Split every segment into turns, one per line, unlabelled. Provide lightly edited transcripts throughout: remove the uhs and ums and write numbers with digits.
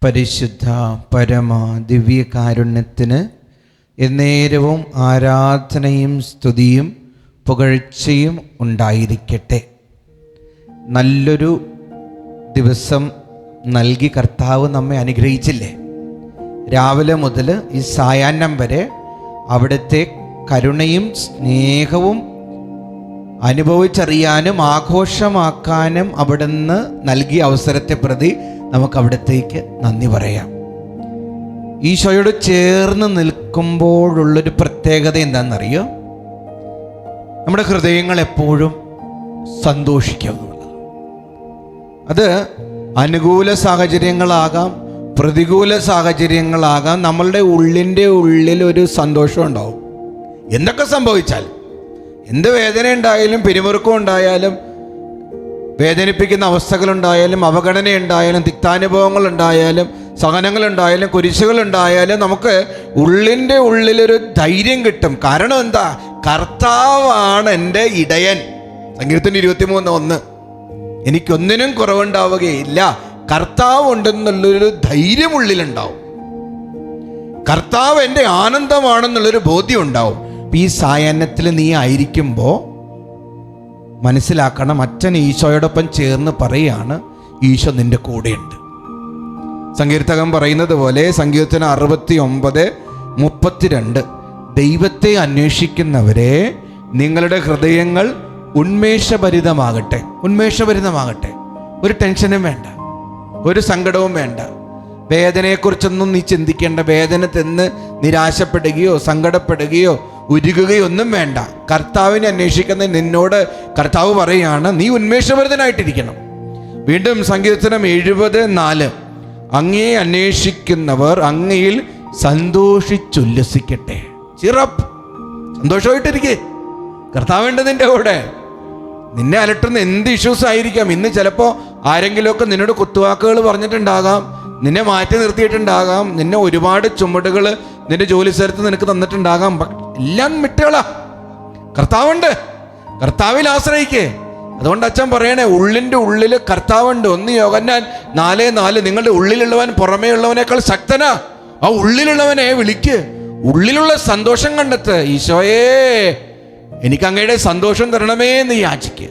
പരിശുദ്ധ പരമ ദിവ്യകാരുണ്യത്തിന് എന്നേരവും ആരാധനയും സ്തുതിയും പുകഴ്ചയും ഉണ്ടായിരിക്കട്ടെ. നല്ലൊരു ദിവസം നൽകി കർത്താവ് നമ്മെ അനുഗ്രഹിച്ചില്ലേ? രാവിലെ മുതൽ ഈ സായാഹ്നം വരെ അവിടുത്തെ കരുണയും സ്നേഹവും അനുഭവിച്ചറിയാനും ആഘോഷമാക്കാനും അവിടുന്ന് നൽകിയ അവസരത്തെ പ്രതി നമുക്ക് അവിടത്തേക്ക് നന്ദി പറയാം. ഈശോയോട് ചേർന്ന് നിൽക്കുമ്പോഴുള്ളൊരു പ്രത്യേകത എന്താണെന്നറിയോ? നമ്മുടെ ഹൃദയങ്ങൾ എപ്പോഴും സന്തോഷിക്കുക എന്നുള്ളത്. അത് അനുകൂല സാഹചര്യങ്ങളാകാം, പ്രതികൂല സാഹചര്യങ്ങളാകാം. നമ്മളുടെ ഉള്ളിൻ്റെ ഉള്ളിൽ ഒരു സന്തോഷം ഉണ്ടാവും. എന്തൊക്കെ സംഭവിച്ചാലും, എന്ത് വേദന ഉണ്ടായാലും, പിരിമുറുക്കം ഉണ്ടായാലും, വേദനിപ്പിക്കുന്ന അവസ്ഥകളുണ്ടായാലും, അവഗണനയുണ്ടായാലും, തിക്താനുഭവങ്ങളുണ്ടായാലും, സഹനങ്ങളുണ്ടായാലും, കുരിശുകളുണ്ടായാലും നമുക്ക് ഉള്ളിൻ്റെ ഉള്ളിലൊരു ധൈര്യം കിട്ടും. കാരണം എന്താ? കർത്താവാണ് എൻ്റെ ഇടയൻ. സങ്കീർത്തനം 23:1. എനിക്കൊന്നിനും കുറവുണ്ടാവുകയില്ല. കർത്താവ് ഉണ്ടെന്നുള്ളൊരു ധൈര്യം ഉള്ളിലുണ്ടാവും. കർത്താവ് എൻ്റെ ആനന്ദമാണെന്നുള്ളൊരു ബോധ്യം ഉണ്ടാവും. ഈ സായാഹ്നത്തിൽ നീ ആയിരിക്കുമ്പോൾ മനസ്സിലാക്കണം, അച്ഛൻ ഈശോയോടൊപ്പം ചേർന്ന് പറയാണ്, ഈശോ നിന്റെ കൂടെയുണ്ട്. സങ്കീർത്തകൻ പറയുന്നത് പോലെ സങ്കീർത്തനം 69:32, ദൈവത്തെ അന്വേഷിക്കുന്നവരെ നിങ്ങളുടെ ഹൃദയങ്ങൾ ഉന്മേഷഭരിതമാകട്ടെ. ഉന്മേഷഭരിതമാകട്ടെ. ഒരു ടെൻഷനും വേണ്ട, ഒരു സങ്കടവും വേണ്ട, വേദനയെക്കുറിച്ചൊന്നും നീ ചിന്തിക്കേണ്ട. വേദന തിന്ന് നിരാശപ്പെടുകയോ സങ്കടപ്പെടുകയോ ഉരുകുകയൊന്നും വേണ്ട. കർത്താവിനെ അന്വേഷിക്കുന്ന നിന്നോട് കർത്താവ് പറയാണ്, നീ ഉന്മേഷഭരിതനായിട്ടിരിക്കണം. വീണ്ടും സങ്കീർത്തനം 70:4, അങ്ങയെ അന്വേഷിക്കുന്നവർ അങ്ങയിൽ സന്തോഷിച്ചുല്ലസിക്കട്ടെ. ചിറപ്പ്, സന്തോഷമായിട്ടിരിക്കേ. കർത്താവുണ്ട് നിന്റെ കൂടെ. നിന്നെ അലട്ടുന്ന എന്ത് ഇഷ്യൂസ് ആയിരിക്കാം. ഇന്ന് ചിലപ്പോൾ ആരെങ്കിലുമൊക്കെ നിന്നോട് കുത്തുവാക്കുകൾ പറഞ്ഞിട്ടുണ്ടാകാം, നിന്നെ മാറ്റി നിർത്തിയിട്ടുണ്ടാകാം, നിന്നെ ഒരുപാട് ചുമടുകൾ നിന്റെ ജോലി സ്ഥലത്ത് നിനക്ക് തന്നിട്ടുണ്ടാകാം. എല്ലാം വിട്ടുകളാ. കർത്താവുണ്ട്. കർത്താവിൽ ആശ്രയിക്കേ. അതുകൊണ്ട് അച്ഛൻ പറയണേ, ഉള്ളിൻ്റെ ഉള്ളിൽ കർത്താവുണ്ട്. 1 യോഹന്നാൻ 4:4, നിങ്ങളുടെ ഉള്ളിലുള്ളവൻ പുറമേ ഉള്ളവനേക്കാൾ ശക്തനാ. ആ ഉള്ളിലുള്ളവനെ വിളിക്ക്. ഉള്ളിലുള്ള സന്തോഷം കണ്ടെത്ത്. ഈശോയേ, എനിക്ക് അങ്ങയുടെ സന്തോഷം തരണമേ എന്ന് യാചിക്ക്.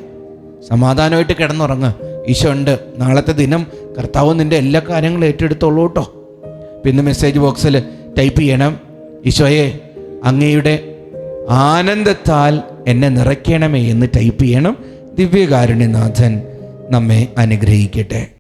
സമാധാനമായിട്ട് കിടന്നുറങ്ങ്. ഈശോ ഉണ്ട്. നാളത്തെ ദിനം കർത്താവ് നിൻ്റെ എല്ലാ കാര്യങ്ങളും ഏറ്റെടുത്തോളൂ കേട്ടോ. പിന്നെ മെസ്സേജ് ബോക്സിൽ ടൈപ്പ് ചെയ്യണം, ഈശോയെ അങ്ങയുടെ ആനന്ദത്താൽ എന്നെ നിറയ്ക്കണമേ എന്ന് ടൈപ്പ് ചെയ്യണം. ദിവ്യകാരുണ്യനാഥൻ നമ്മെ അനുഗ്രഹിക്കട്ടെ.